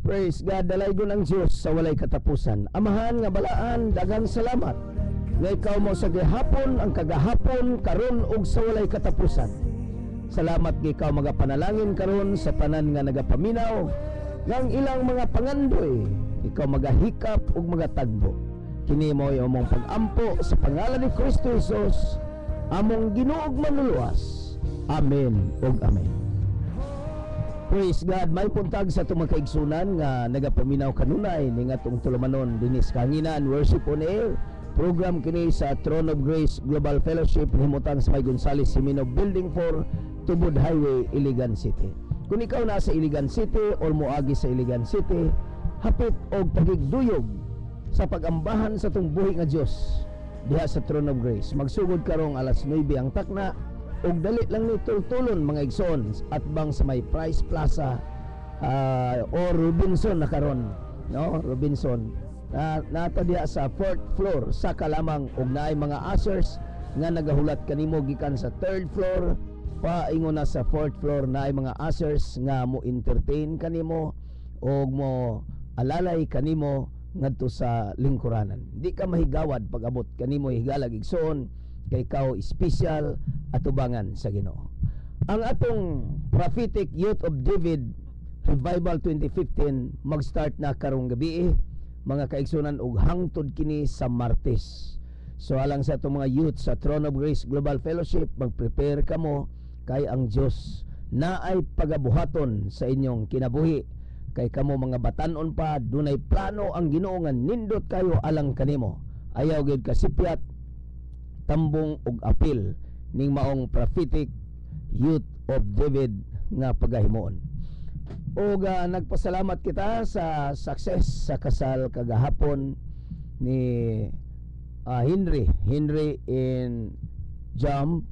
Praise God, dalaygon ang Diyos sa walay katapusan. Amahan nga balaan, dagang salamat. Nga ikaw mo sa gihapon, ang kagahapon, karon ug sa walay katapusan. Salamat nga ikaw magapanalangin karon sa tanan nga nagapaminaw. Ngang ilang mga pangandoy, ikaw magahikap ug magatagbo. Kini mo imong pag-ampo sa pangalan ni Kristo Jesus, among Ginoo ug manluluwas. Amen ug amen. Praise God, may puntag sa itong mga kaigsunan nga nagapaminaw kanunay ning atong tulumanon dinis kanginan worship on air program kini sa Throne of Grace Global Fellowship himutang sa May Gonzales Simino Building 4 Tubod Highway, Iligan City. Kung ikaw nasa Iligan City o moagi sa Iligan City, hapit og tagigduyog sa pagambahan sa itong buhi nga Dios diha sa Throne of Grace. Magsugod karong alas 9 ang takna og dali lang ni tultulon mga igsoon at bang sa may Price Plaza o Robinson na karon, no? Robinson nata diha sa 4th floor saka lamang og naay mga ushers nga nagahulat kanimo gikan sa 3rd floor paingon na sa 4th floor naay mga ushers nga mo entertain kanimo og mo alalay kanimo ngadto sa lingkuranan. Di ka mahigawad pag abot kanimo higalag igsoon kay ikaw special atubangan sa Ginoo. Ang atong prophetic Youth of David Revival 2015 mag-start na karong gabi mga kaigsunan ug hangtod kini sa Martes. So alang sa atong mga youth sa Throne of Grace Global Fellowship, mag-prepare kamo kay ang Dios naay pagabuhaton sa inyong kinabuhi. Kay kamo mga batan-on pa dunay plano ang Ginoo nga nindot kayo alang kanimo. Ayaw gid kasipyat tambong ug apil ning maong prophetic Youth of David nga pagahimoon. Og nagpasalamat kita sa success sa kasal kagahapon ni Henry in Jam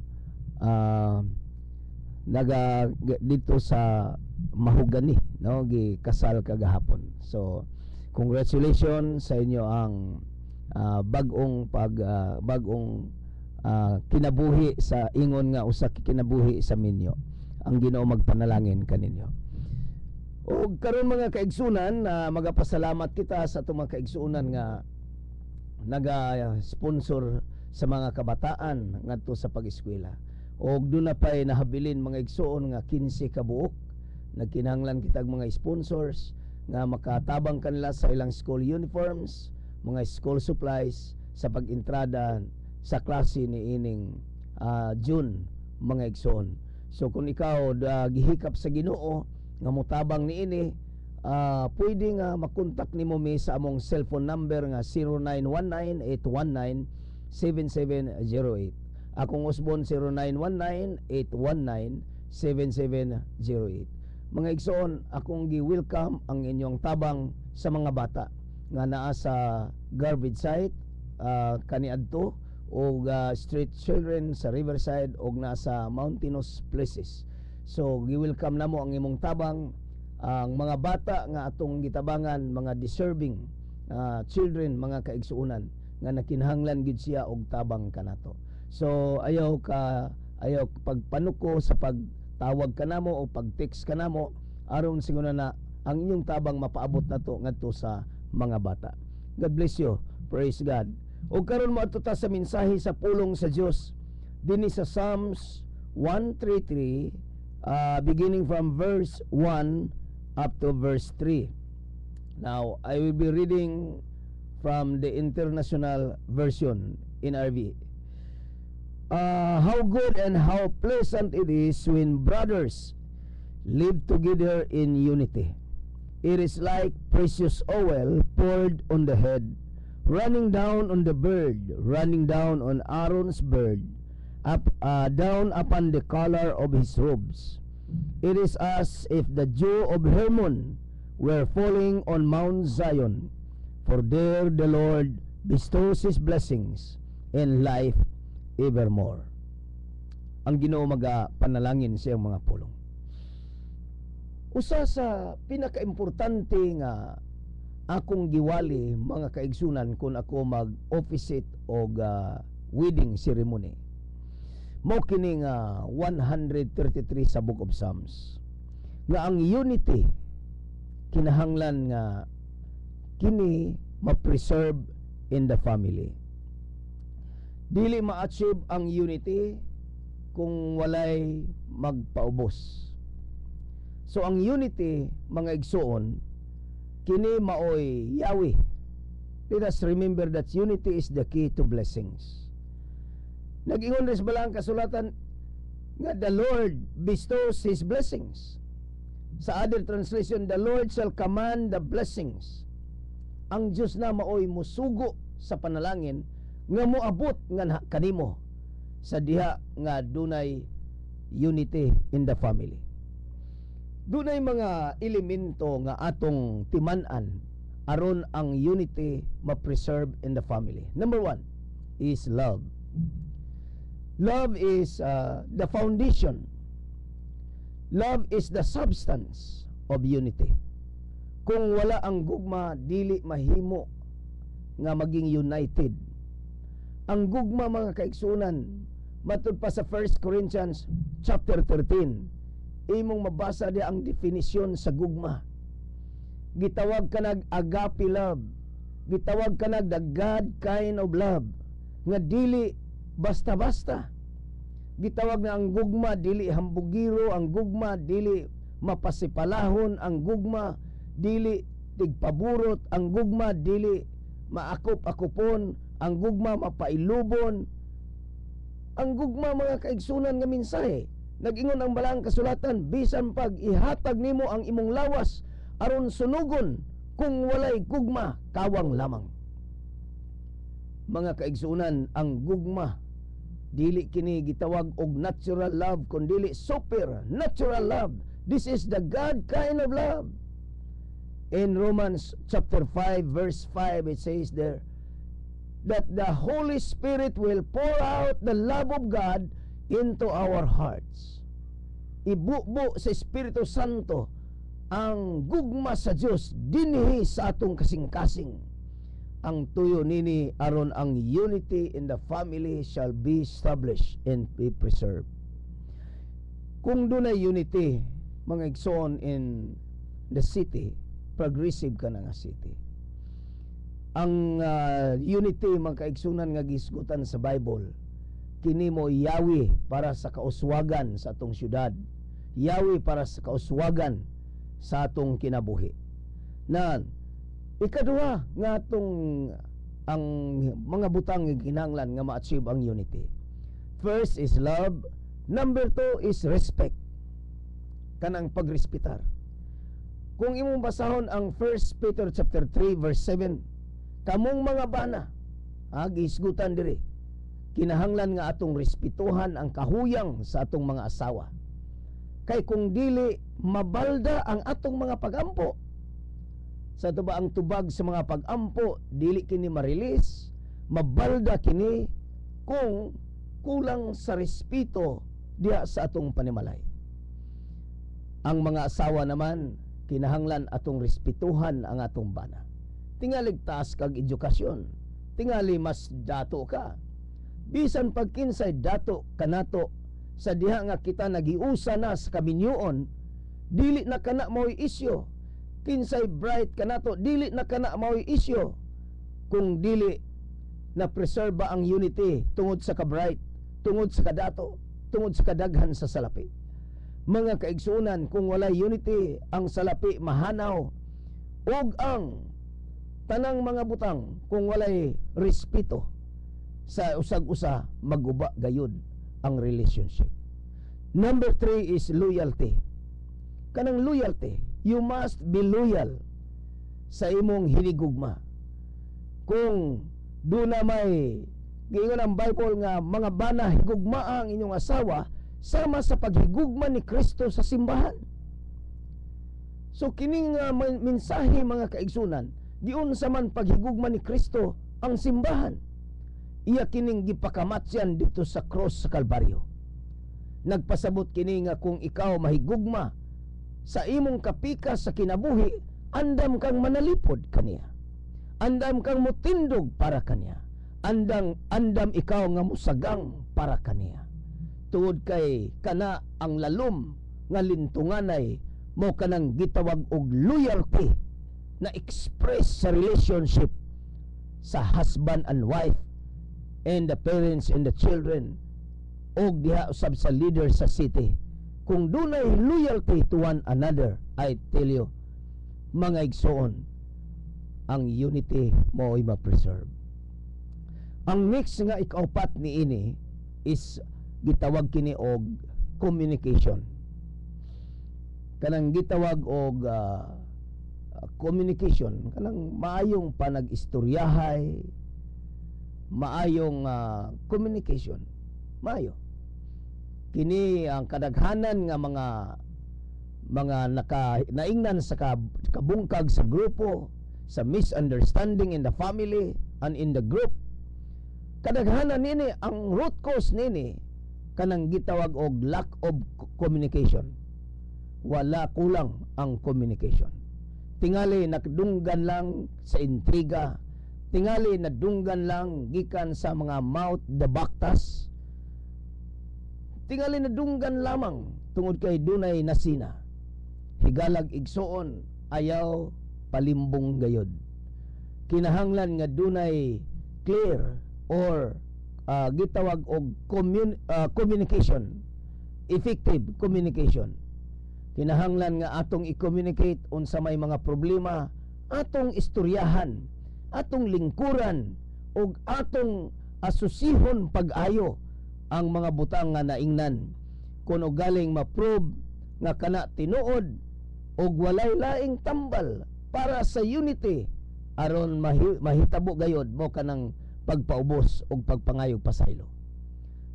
naga dito sa Mahugani, no, gi kasal kagahapon. So congratulations sa inyo ang bagong kinabuhi sa ingon nga usa kinabuhi sa minyo. Ang Ginoo magpanalangin kaninyo. O karon mga kaigsunan, magapasalamat kita sa itong mga kaigsunan nga naga-sponsor sa mga kabataan ngadto sa pag-eskwela. Og doon na pa'y nahabilin mga igsuon nga 15 kabuok. Nagkinahanglan kitag mga sponsors nga makatabang kanila sa ilang school uniforms, mga school supplies sa pag-entrada sa klase ni ining June mga igsoon. So kung ikaw gihikap sa Ginoo nga motabang ni ini, pwede nga makontak nimo mi sa among cellphone number nga 0919-819-7708. Akong usbon 0919-819-7708. Mga igsoon, akong gi-welcome ang inyong tabang sa mga bata nga naa sa garbage site kaniadto o street children sa Riverside o nasa mountainous places. So gi-welcome namo ang imong tabang, ang mga bata nga atong gitabangan, mga deserving children, mga kaigsuunan nga nakinahanglan gid siya og tabang kanato. So ayaw pagpanuko sa pagtawag kanamo o pag-text kanamo aron siguro na ang inyong tabang mapaabot nato ngadto sa mga bata. God bless you. Praise God. O karon mo ato ta sa mensahe sa pulong sa Dios dinhi sa Psalms 133 beginning from verse 1 up to verse 3. Now I will be reading from the International Version NRV. How good and how pleasant it is when brothers live together in unity. It is like precious oil poured on the head, running down on the bird, running down on Aaron's beard, down upon the collar of his robes. It is as if the dew of Hermon were falling on Mount Zion, for there the Lord bestows his blessings and life evermore. Ang Ginoo panalangin sa iyang mga pulong. Usa sa pinakaimportante nga akong giwali mga kaigsunan kung ako mag-officiate o wedding ceremony, mao kini nga 133 sa Book of Psalms nga ang unity kinahanglan nga kini ma-preserve in the family. Dili ma-achieve ang unity kung walay magpaubos. So ang unity, mga igsoon, kini maoy yawi. Let us remember that unity is the key to blessings. Nag-ingon rin sa balang kasulatan nga the Lord bestows His blessings. Sa other translation, the Lord shall command the blessings. Ang Diyos na maoy musugo sa panalangin nga moabot nga kanimo sa diha nga dunay unity in the family. Dunay mga elemento nga atong timan-an aron ang unity ma-preserve in the family. Number 1 is love. Love is the foundation. Love is the substance of unity. Kung wala ang gugma, dili mahimo nga maging united. Ang gugma, mga kaigsunan, matud pa sa 1 Corinthians chapter 13, imong mabasa di ang definisyon sa gugma. Gitawag ka nag agape love. Gitawag ka nag the God kind of love. Nga dili basta-basta. Gitawag na ang gugma dili hambugiro, ang gugma dili mapasipalahon, ang gugma dili tigpaburot, ang gugma dili maakop-akupon, ang gugma mapailubon. Ang gugma, mga kaigsunan nga mensahe, nag-ingon ang balang kasulatan, bisan pag ihatag nimo ang imong lawas aron sunugon, kung walay gugma, kawang lamang. Mga kaigsunan, ang gugma dili kini gitawag og natural love, kundi supernatural love. This is the God kind of love. In Romans chapter 5 verse 5, it says there that the Holy Spirit will pour out the love of God into our hearts. Ibubo sa Espiritu Santo ang gugma sa Dios dinhi sa atong kasing-kasing. Ang tuyo nini aron ang unity in the family shall be established and be preserved. Kung dunay unity, mga igsoon, in the city, progressive ka na nga city. Ang unity, mga kaigsunan, nga gisgutan sa Bible, kini mo yawi para sa kauswagan sa atong syudad, yawi para sa kauswagan sa atong kinabuhi. Na ikaduha nga atong ang mga butang nga kinahanglan nga ma-achieve ang unity. First is love. Number 2 is respect. Kanang pagrespetar. Kung imong basahon ang 1 Peter chapter 3 verse 7, kamong mga bana, gisgutan diri, kinahanglan nga atong respetuhan ang kahuyang sa atong mga asawa. Kay kung dili, mabalda ang atong mga pagampo. Sa tuba ang tubag sa mga pagampo, dili kini marilis, mabalda kini kung kulang sa respeto diha sa atong panimalay. Ang mga asawa naman, kinahanglan atong respetuhan ang atong bana. Tingali taas kag edukasyon, tingali mas dato ka. Bisan pagkinsay dato kanato sa diha nga kita nagiusa na sa kaminyoon, dili na kana mao'y isyo. Kinsay bright kanato, dili na kana mao'y isyo kung dili na preserve ang unity tungod sa ka-bright, tungod sa kadato, tungod sa kadaghan sa salapi. Mga kaigsunan, kung wala unity, ang salapi mahanaw, ug ang tanang mga butang, kung walay respeto sa usag-usa, maguba gayud ang relationship. Number 3 is loyalty. Kanang loyalty, you must be loyal sa imong hinigugma. Kung doon na may giingon ang Bible nga mga bana higugma ang inyong asawa, sama sa paghigugma ni Kristo sa simbahan. So kining mensahe, mga kaigsunan, diun sa man paghigugma ni Kristo ang simbahan. Iya kining gipakamatsyan dito sa cross sa Kalbaryo. Nagpasabot kini nga kung ikaw mahigugma sa imong kapika sa kinabuhi, andam kang manalipod kaniya. Andam kang mutindog para kaniya. Andam ikaw nga musagang para kaniya. Tuod kay kana ang lalom nga lintunganay mo kanang gitawag og loyalty na express sa relationship sa husband and wife and the parents and the children og diha usab sa leader sa city. Kung dunay loyalty to one another, I tell you, mga igsoon, ang unity mo ay ma-preserve. Ang next nga ikaupat ni ini is gitawag kini og communication. Kanang gitawag og communication, kanang maayong panag-istoryahay, maayong communication, maayo. Kini ang kadaghanan nga mga naingnan sa kabungkag sa grupo, sa misunderstanding in the family and in the group. Kadaghanan nini ang root cause nini kanang gitawag og lack of communication. Wala, kulang ang communication. Tingali nakdunggan lang sa intriga, tingali nadunggan lang gikan sa mga mouth the baktas, tingali nadunggan lamang tungod kay dunay nasina. Higalag igsoon, ayaw palimbong gayod. Kinahanglan nga dunay clear or gitawag og communication, effective communication. Kinahanglan nga atong i-communicate unsa may mga problema, atong istoryahan, atong lingkuran, og atong asusihon pag-ayo ang mga butang nga naingnan. Kuno galing ma-prove nga kana tinuod og walay laing tambal para sa unity aron mahitabo gayod mo kanang pagpaubos og pagpangayog pasaylo.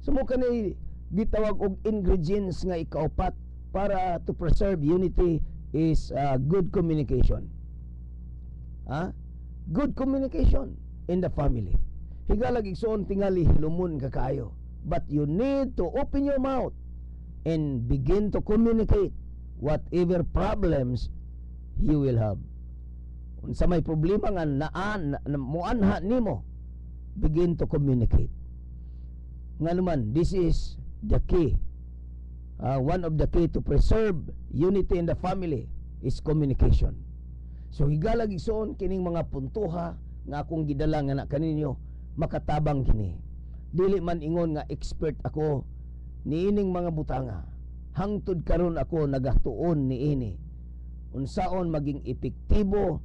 Sumo kanay gitawag og ingredients nga ikaupat para to preserve unity is good communication. Good communication in the family. Higalag igsoon tingali hilumon ka kaayo, but you need to open your mouth and begin to communicate whatever problems you will have. Unsa may problema nga muanha nimo, begin to communicate. Nga naman, this is the key. One of the key to preserve unity in the family is communication. So higalag igsoon kining mga puntuha nga akong gidala nga na kaninyo, makatabang kini. Dili man ingon nga expert ako niining mga butanga. Hangtod karon ako nagatuon niini. Unsaon maging epektibo,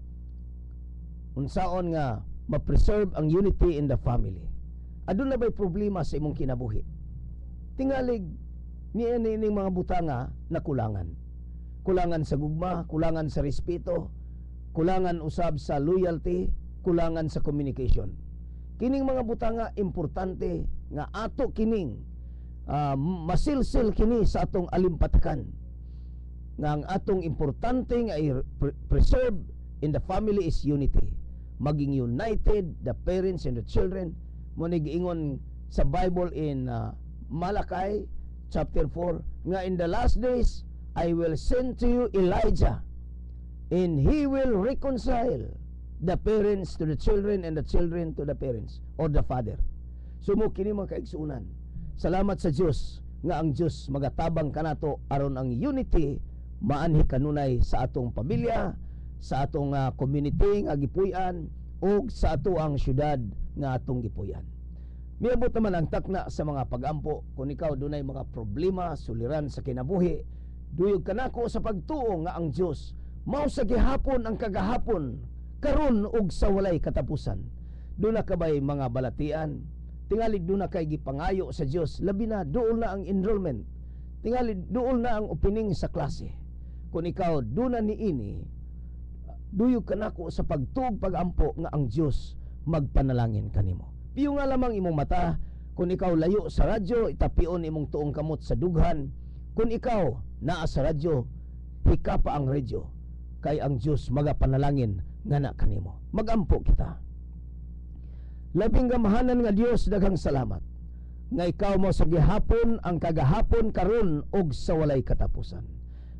unsaon nga ma-preserve ang unity in the family. Aduna ba'y problema sa imong kinabuhi? Tingalig niining mga butanga na kulangan. Kulangan sa gugma, kulangan sa respeto, kulangan usab sa loyalty, kulangan sa communication. Kining mga butanga importante nga ato kining masilsil kini sa atong alimpatakan. Nga ang atong importante nga preserve in the family is unity. Maging united the parents and the children. Mo ni giingon sa Bible in Malachi chapter 4 nga in the last days I will send to you Elijah, and he will reconcile the parents to the children and the children to the parents or the father. Sumo kini mga kaigsuunan. Salamat sa Dios nga ang Dios magatabang kanato aron ang unity maanhi kanunay sa atong pamilya, sa atong community nga gipuy-an ug sa ato ang syudad nga atong gipuy-an. Miabot naman ang takna sa mga pag-ampo. Kung ikaw dunay mga problema, suliran sa kinabuhi, duyog kanako sa pagtuo nga ang Dios mao sa gihapon ang kagahapon, karon ug sa walay katapusan. Duna ka ba'y mga balatian? Tingali duna kay gipangayo sa Dios, labi na duol na ang enrollment. Tingali duol na ang opening sa klase. Kung ikaw duna niini, duyog kanako sa pagtuog pag-ampo nga ang Dios magpanalangin kanimo. Piyo nga lamang imong mata. Kung ikaw layo sa radyo, itapion imong tuong kamot sa dughan. Kung ikaw naa sa radyo, hikapa ang radyo, kay ang Dios magapanalangin nga na kanimo. Magampo kita. Labing gamahanan nga Dios, daghang salamat nga ikaw mo sa gihapon ang kagahapon karon og sa walay katapusan.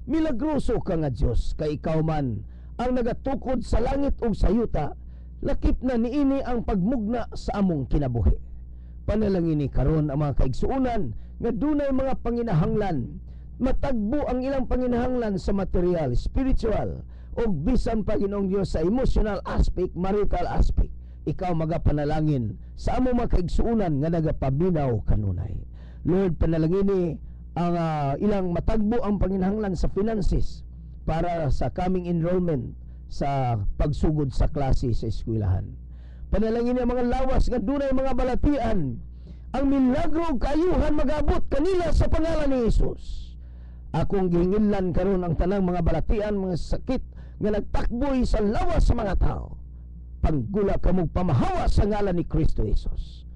Milagroso ka nga Dios, kay ikaw man ang nagatukod sa langit ug sa yuta. Lakip na niini ang pagmugna sa among kinabuhi. Panalangin ni karon ang mga kaigsuunan nga dunay mga panginahanglan matagbo ang ilang panginahanglan sa material, spiritual, o bisan pa Ginoong Dios sa emotional aspect, marital aspect. Ikaw magapanalangin sa amo mga kaigsuunan nga nagapaminaw kanunay. Lord, panalangini ang ilang matagbo ang panginahanglan sa finances para sa coming enrollment sa pagsugod sa klase sa eskwelahan. Panalangin ang mga lawas nga dunay mga balatian, ang milagro kayuhan magabot kanila sa pangalan ni Jesus. Akong gihinginlan karon ang tanang mga balatian, mga sakit nga nagtakboy sa lawas sa mga tao. Panggula kamog pamahawa sa ngalan ni Kristo Jesus.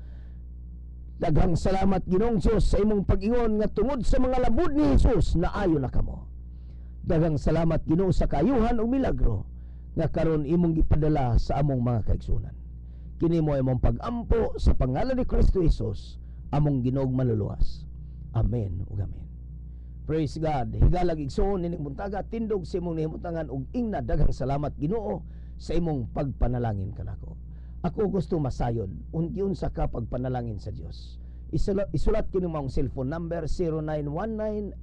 Daghang salamat Ginoong Dios sa imong pag-ingon nga tungod sa mga labod ni Jesus na ayo na kamo. Daghang salamat Ginoo sa kayuhan o milagro nga karon imong gipadala sa among mga kaigsunan. Kini mo imong pag-ampo sa pangalan ni Kristo Jesus, among Ginoong manluluwas. Amen ug amen. Praise God. Higalag igsoon ining buntaga, tindog sa imong nihimutangan ug ingna daghang salamat Ginoo sa imong pagpanalangin kanako. Ako gusto masayod unti-unsa ka pagpanalangin sa Dios. Isulat kini mong cellphone number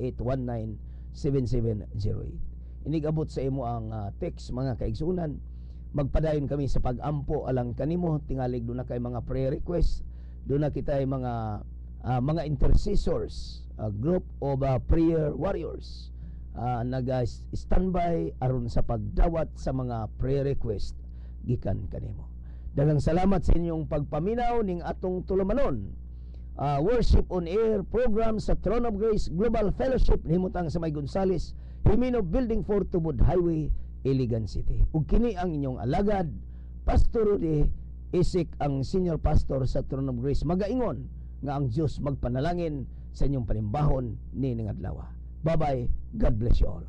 0918-197-7708. Inigabot sa imo ang text mga kaigsunan. Magpadayon kami sa pag-ampo alang kanimo tingalig do na kay mga prayer request, do na kita ay mga intercessors, group of prayer warriors nag-standby aron sa pagdawat sa mga prayer request gikan kanimo. Daghang salamat sa inyong pagpaminaw ning atong tulumanon Worship on Air program sa Throne of Grace Global Fellowship himutang sa May Gonzales, Himino Building 4 Tubod Highway, Iligan City. Ug kini ang inyong alagad, Pastor Rudy Isik, ang senior pastor sa Throne of Grace, magaingon nga ang Dios magpanalangin sa inyong panimbahon ni adlaw. Bye-bye. God bless you all.